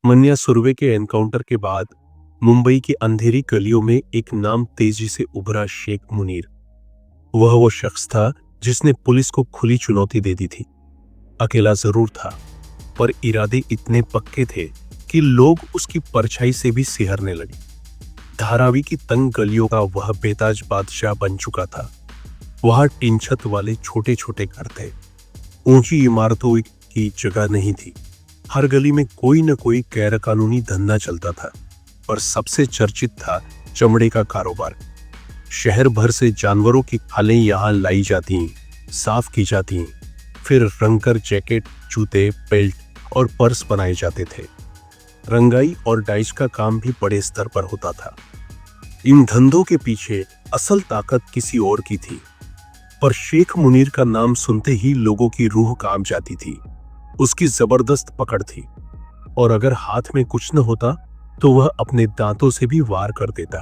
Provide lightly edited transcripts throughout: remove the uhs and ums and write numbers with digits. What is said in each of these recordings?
मन्या सुरवे के एनकाउंटर के बाद मुंबई की अंधेरी गलियों में एक नाम तेजी से उभरा, शेख मुनीर। वह वो शख्स था जिसने पुलिस को खुली चुनौती दे दी थी। अकेला जरूर था, पर इरादे इतने पक्के थे कि लोग उसकी परछाई से भी सिहरने लगे। धारावी की तंग गलियों का वह बेताज बादशाह बन चुका था। वहां टीन छत वाले छोटे छोटे घर थे, ऊंची इमारतों की जगह नहीं थी। हर गली में कोई न कोई गैर कानूनी धंधा चलता था, पर सबसे चर्चित था चमड़े का कारोबार। शहर भर से जानवरों की खालें यहां लाई जाती, साफ की जाती, फिर रंगकर जैकेट, जूते, बेल्ट और पर्स बनाए जाते थे। रंगाई और डाइस का काम भी बड़े स्तर पर होता था। इन धंधों के पीछे असल ताकत किसी और की थी, पर शेख मुनीर का नाम सुनते ही लोगों की रूह कांप जाती थी। उसकी जबरदस्त पकड़ थी, और अगर हाथ में कुछ न होता तो वह अपने दांतों से भी वार कर देता।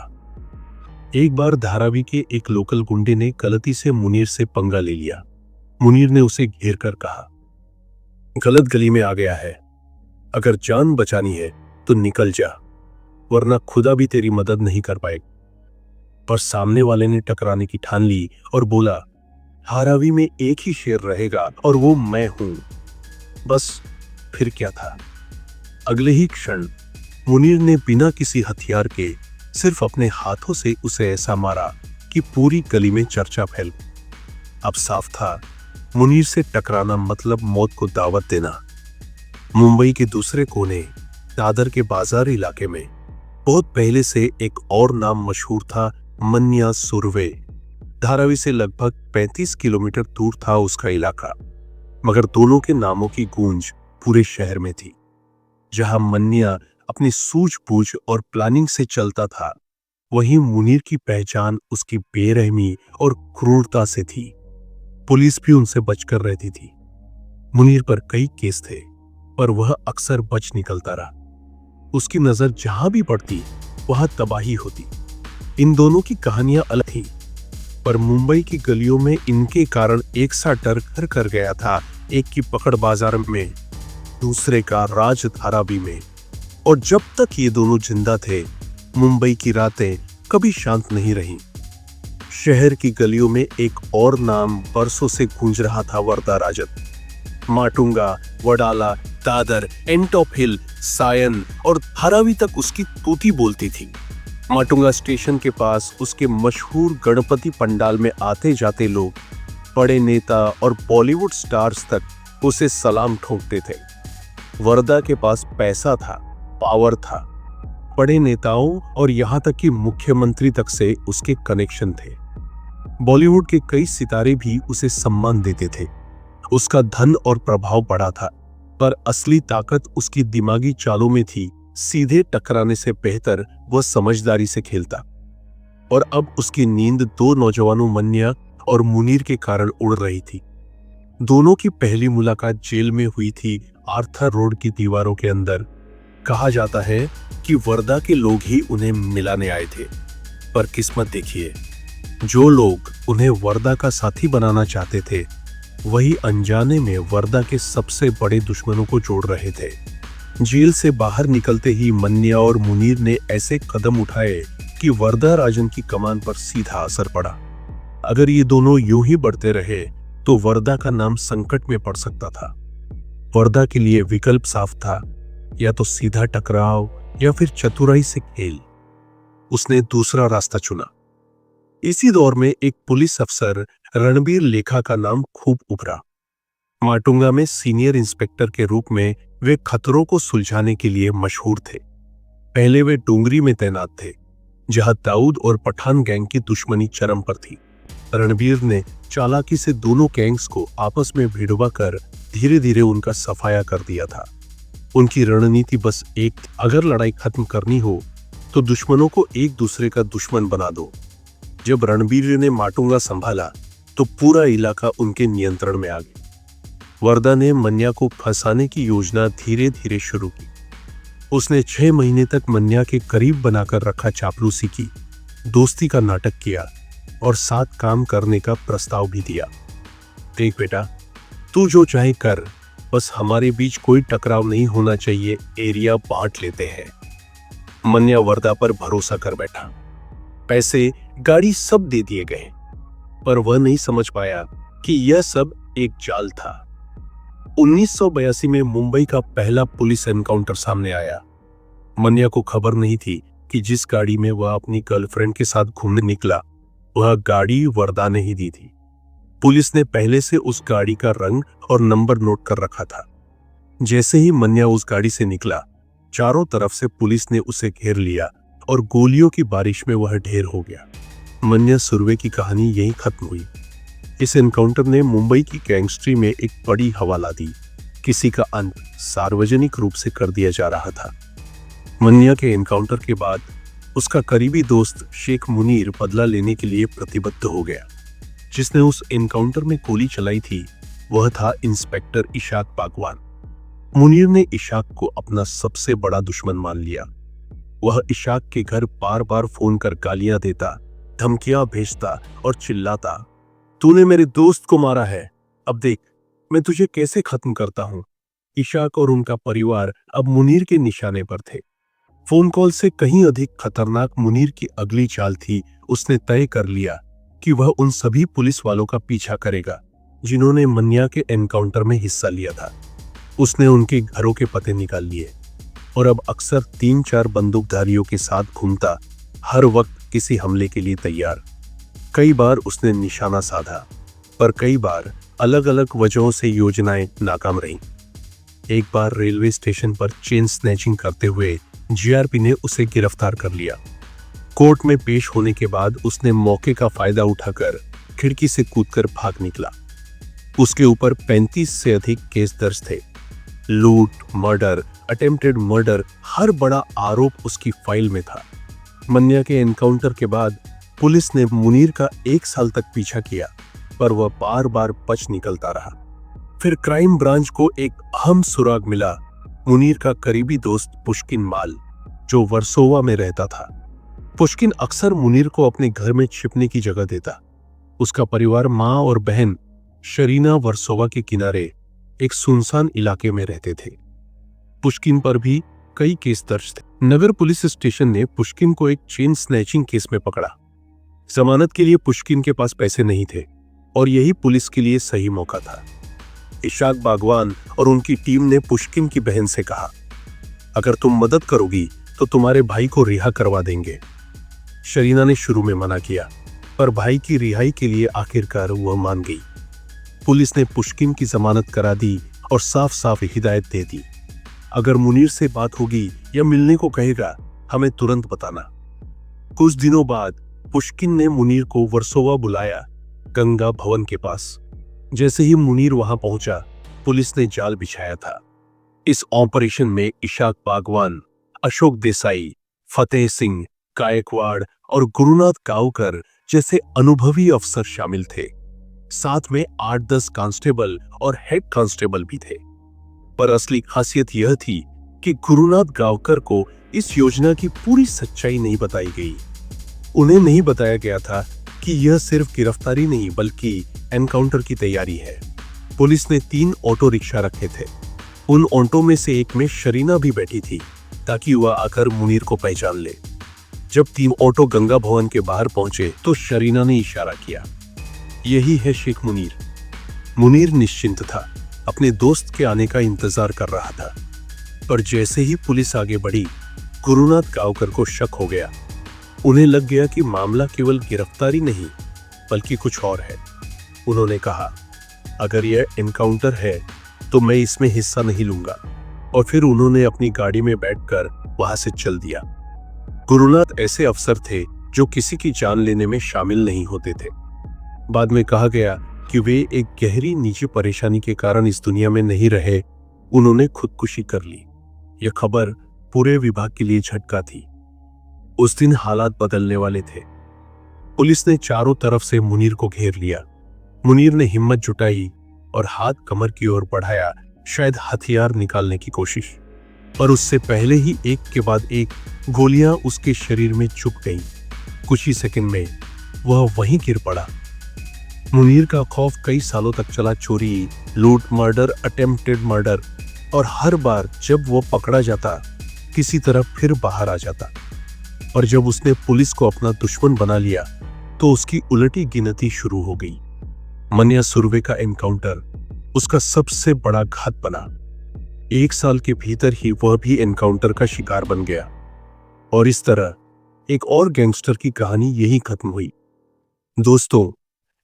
एक बार धारावी के एक लोकल गुंडे ने गलती से मुनीर से पंगा ले लिया। मुनीर ने उसे घेर कर कहा, गलत गली में आ गया है, अगर जान बचानी है तो निकल जा, वरना खुदा भी तेरी मदद नहीं कर पाएगा। पर सामने वाले ने टकराने की ठान ली और बोला, धारावी में एक ही शेर रहेगा और वो मैं हूं। बस फिर क्या था, अगले ही क्षण मुनीर ने बिना किसी हथियार के सिर्फ अपने हाथों से उसे ऐसा मारा कि पूरी गली में चर्चा फैल गई। अब साफ था, मुनीर से टकराना मतलब मौत को दावत देना। मुंबई के दूसरे कोने, दादर के बाजार इलाके में बहुत पहले से एक और नाम मशहूर था, मन्या सुरवे। धारावी से लगभग 35 किलोमीटर दूर था उसका इलाका, मगर दोनों के नामों की गूंज पूरे शहर में थी। जहां मन्या अपनी सूझबूझ और प्लानिंग से चलता था, वहीं मुनीर की पहचान उसकी बेरहमी और क्रूरता से थी। पुलिस भी उनसे बचकर रहती थी। मुनीर पर कई केस थे, पर वह अक्सर बच निकलता रहा। उसकी नजर जहां भी पड़ती वहां तबाही होती। इन दोनों की कहानियां अलग थी, पर मुंबई की गलियों में इनके कारण एक सा डर घर कर गया था। एक की पकड़ बाजार में, दूसरे का राज धारावी में। और जब तक ये दोनों जिंदा थे, मुंबई की रातें कभी शांत नहीं रहीं। शहर की गलियों में एक और नाम बरसों से गूंज रहा था, वर्दा राजत। माटुंगा, वडाला, दादर, एंटॉप हिल, सायन और धारावी तक उसकी तूती बोलती थी। माटुंगा स्टेशन के पास उसके मशहूर गणपति पंडाल में आते जाते लोग, बड़े नेता और बॉलीवुड स्टार्स तक उसे सलाम ठोकते थे। वर्दा के पास पैसा था, पावर था, बड़े नेताओं और यहां तक कि मुख्यमंत्री तक से उसके कनेक्शन थे। बॉलीवुड के कई सितारे भी उसे सम्मान देते थे। उसका धन और प्रभाव बड़ा था, पर असली ताकत उसकी दिमागी चालों में थी। सीधे टकराने से बेहतर वह समझदारी से खेलता। और अब उसकी नींद दो नौजवानों मन्या और मुनीर के कारण उड़ रही थी। दोनों की पहली मुलाकात जेल में हुई थी, आर्थर रोड की दीवारों के अंदर। कहा जाता है कि वर्दा के लोग ही उन्हें मिलाने आए थे, पर किस्मत देखिए, जो लोग उन्हें वर्दा का साथी बनाना चाहते थे, वही अनजाने में वर्दा के सबसे बड़े दुश्मनों को जोड़ रहे थे। जेल से बाहर निकलते ही मन्या और मुनीर ने ऐसे कदम उठाए कि वर्दा राजन की कमान पर सीधा असर पड़ा। अगर ये दोनों यूं ही बढ़ते रहे तो वर्दा का नाम संकट में पड़ सकता था। वर्दा के लिए विकल्प साफ था, या तो सीधा टकराव या फिर चतुराई से खेल। उसने दूसरा रास्ता चुना। इसी दौर में एक पुलिस अफसर रणबीर लेखा का नाम खूब उभरा। माटुंगा में सीनियर इंस्पेक्टर के रूप में वे खतरों को सुलझाने के लिए मशहूर थे। पहले वे डोंगरी में तैनात थे, जहां दाऊद और पठान गैंग की दुश्मनी चरम पर थी। रणबीर ने चालाकी से दोनों गैंग्स को आपस में भिड़वा कर धीरे धीरे उनका सफाया कर दिया था। उनकी रणनीति बस एक थी, अगर लड़ाई खत्म करनी हो तो दुश्मनों को एक दूसरे का दुश्मन बना दो। जब रणबीर ने माटुंगा संभाला तो पूरा इलाका उनके नियंत्रण में आ गया। वर्दा ने मन्या को फंसाने की योजना धीरे धीरे शुरू की। उसने 6 महीने तक मन्या के करीब बनाकर रखा, चापलूसी की, दोस्ती का नाटक किया और साथ काम करने का प्रस्ताव भी दिया। देख बेटा, तू जो चाहे कर, बस हमारे बीच कोई टकराव नहीं होना चाहिए, एरिया बांट लेते हैं। मन्या वरदा पर भरोसा कर बैठा। पैसे, गाड़ी सब दे दिए गए, पर वह नहीं समझ पाया कि यह सब एक जाल था। 1982 में मुंबई का पहला पुलिस एनकाउंटर सामने आया। मन्या को खबर नहीं थी कि जिस गाड़ी में वह अपनी गर्लफ्रेंड के साथ घूमने निकला, वह गाड़ी वरदा ने ही दी थी। पुलिस ने पहले से उस गाड़ी का रंग और नंबर नोट कर रखा था। जैसे ही मन्या उस गाड़ी से निकला, चारों तरफ से पुलिस ने उसे घेर लिया और गोलियों की बारिश में वह ढेर हो गया। मन्या सुरवे की कहानी यहीं खत्म हुई। इस एनकाउंटर ने मुंबई की गैंगस्ट्री में एक बड़ी हवाला दी। किसी का अंत सार्वजनिक रूप से कर दिया जा रहा था। मन्या के एनकाउंटर के बाद उसका करीबी दोस्त शेख मुनीर बदला लेने के लिए प्रतिबद्ध हो गया। जिसने उस एनकाउंटर में गोली चलाई थी, वह था इंस्पेक्टर इशाक बागवान। मुनीर ने इशाक को अपना सबसे बड़ा दुश्मन मान लिया। वह इशाक के घर बार बार फोन कर गालियां देता, धमकियां भेजता और चिल्लाता, तूने मेरे दोस्त को मारा है, अब देख मैं तुझे कैसे खत्म करता हूं। इशाक और उनका परिवार अब मुनीर के निशाने पर थे। फोन कॉल से कहीं अधिक खतरनाक मुनीर की अगली चाल थी। उसने तय कर लिया कि वह उन सभी पुलिस वालों का पीछा करेगा जिन्होंने मन्या के एनकाउंटर में हिस्सा लिया था। उसने उनके घरों के पते निकाल लिए और अब अक्सर 3-4 बंदूकधारियों के साथ घूमता, हर वक्त किसी हमले के लिए तैयार। कई बार उसने निशाना साधा, पर कई बार अलग अलग वजहों से योजनाएं नाकाम रहीं। एक बार रेलवे स्टेशन पर चेन स्नैचिंग करते हुए जीआरपी ने उसे गिरफ्तार कर लिया। कोर्ट में पेश होने के बाद उसने मौके का फायदा उठाकर खिड़की से कूदकर भाग निकला। उसके ऊपर 35 से अधिक केस दर्ज थे। लूट, मर्डर, अटेम्प्टेड मर्डर, हर बड़ा आरोप उसकी फाइल में था। मन्या के एनकाउंटर के बाद पुलिस ने मुनीर का 1 साल तक पीछा किया, पर वह बार बार बच निकलता रहा। फिर क्राइम ब्रांच को एक अहम सुराग मिला। मुनीर का करीबी दोस्त पुष्किन माल, जो वर्सोवा में रहता था। पुष्किन अक्सर मुनीर को अपने घर में छिपने की जगह देता। उसका परिवार, मां और बहन शरीना वर्सोवा के किनारे एक सुनसान इलाके में रहते थे। पुष्किन पर भी कई केस दर्ज थे। नगर पुलिस स्टेशन ने पुष्किन को एक चेन स्नैचिंग केस में पकड़ा। जमानत के लिए पुष्किन के पास पैसे नहीं थे और यही पुलिस के लिए सही मौका था। इशाक बागवान और उनकी टीम ने पुष्किन की बहन से कहा, अगर तुम मदद करोगी तो तुम्हारे भाई को रिहा करवा देंगे। शरीना ने शुरू में मना किया, पर भाई की रिहाई के लिए आखिरकार वह मान गई। पुलिस ने पुष्किन की जमानत करा दी और साफ साफ हिदायत दे दी, अगर मुनीर से बात होगी या मिलने को कहेगा, हमें तुरंत बताना। कुछ दिनों बाद पुष्किन ने मुनीर को वर्सोवा बुलाया, गंगा भवन के पास। जैसे ही मुनीर वहां पहुंचा, पुलिस ने जाल बिछाया था। इस ऑपरेशन में इशाक बागवान, अशोक देसाई, फतेह सिंह, गायकवाड़ और गुरुनाथ गांवकर जैसे अनुभवी अफसर शामिल थे। साथ में 8-10 कांस्टेबल और हेड कांस्टेबल भी थे। पर असली खासियत यह थी कि गुरुनाथ गांवकर को इस योजना की पूरी सच्चाई नहीं बताई गई। उन्हें नहीं बताया गया था कि यह सिर्फ गिरफ्तारी नहीं बल्कि एनकाउंटर की तैयारी है। पुलिस ने 3 ऑटो रिक्शा रखे थे। उन ऑटो में से एक में शरीना भी बैठी थी, ताकि वह आकर मुनीर को पहचान ले। जब 3 ऑटो गंगा भवन के बाहर पहुंचे तो शरीना ने इशारा किया, यही है शेख मुनीर। मुनीर निश्चिंत था, अपने दोस्त के आने का इंतजार कर रहा था। पर जैसे ही पुलिस आगे बढ़ी, गुरुनाथ गांवकर को शक हो गया। उन्हें लग गया कि मामला केवल गिरफ्तारी नहीं बल्कि कुछ और है। उन्होंने कहा, अगर यह एनकाउंटर है तो मैं इसमें हिस्सा नहीं लूंगा। और फिर उन्होंने अपनी गाड़ी में बैठकर वहां से चल दिया। गुरुनाथ ऐसे अफसर थे जो किसी की जान लेने में शामिल नहीं होते थे। बाद में कहा गया कि वे एक गहरी निजी परेशानी के कारण इस दुनिया में नहीं रहे। उन्होंने खुदकुशी कर ली। यह खबर पूरे विभाग के लिए झटका थी। उस दिन हालात बदलने वाले थे। पुलिस ने चारों तरफ से मुनीर को घेर लिया। मुनीर ने हिम्मत जुटाई और हाथ कमर की ओर बढ़ाया, शायद हथियार निकालने की कोशिश। पर उससे पहले ही एक के बाद एक गोलियां उसके शरीर में चुभ गईं। कुछ ही सेकंड में वह वहीं गिर पड़ा। मुनीर का खौफ कई सालों तक चला। चोरी, लूट, मर्डर, अटेम्प्टेड मर्डर, और हर बार जब वो पकड़ा जाता किसी तरह फिर बाहर आ जाता। और जब उसने पुलिस को अपना दुश्मन बना लिया तो उसकी उलटी गिनती शुरू हो गई। मन्या सुर्वे का एनकाउंटर उसका सबसे बड़ा घात बना। 1 साल के भीतर ही वह भी एनकाउंटर का शिकार बन गया। और इस तरह एक और गैंगस्टर की कहानी यही खत्म हुई। दोस्तों,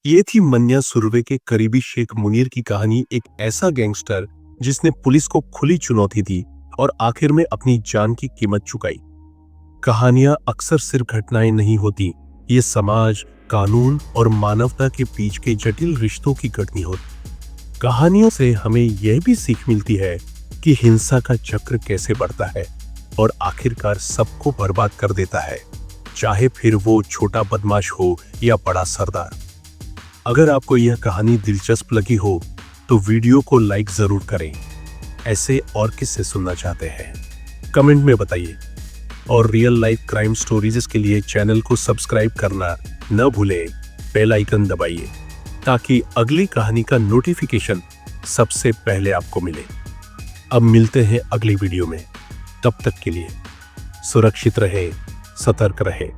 ये थी मन्या सुर्वे के करीबी शेख मुनीर की कहानी। एक ऐसा गैंगस्टर जिसने पुलिस को खुली चुनौती दी और आखिर में अपनी जान की कीमत चुकाई। कहानियां अक्सर सिर्फ घटनाएं नहीं होती, ये समाज, कानून और मानवता के बीच के जटिल रिश्तों की कहानी होती। कहानियों से हमें यह भी सीख मिलती है कि हिंसा का चक्र कैसे बढ़ता है और आखिरकार सबको बर्बाद कर देता है, चाहे फिर वो छोटा बदमाश हो या बड़ा सरदार। अगर आपको यह कहानी दिलचस्प लगी हो तो वीडियो को लाइक जरूर करें। ऐसे और किस्से सुनना चाहते हैं कमेंट में बताइए। और रियल लाइफ क्राइम स्टोरीज के लिए चैनल को सब्सक्राइब करना न भूलें। बेल आइकन दबाइए ताकि अगली कहानी का नोटिफिकेशन सबसे पहले आपको मिले। अब मिलते हैं अगली वीडियो में। तब तक के लिए सुरक्षित रहें, सतर्क रहें।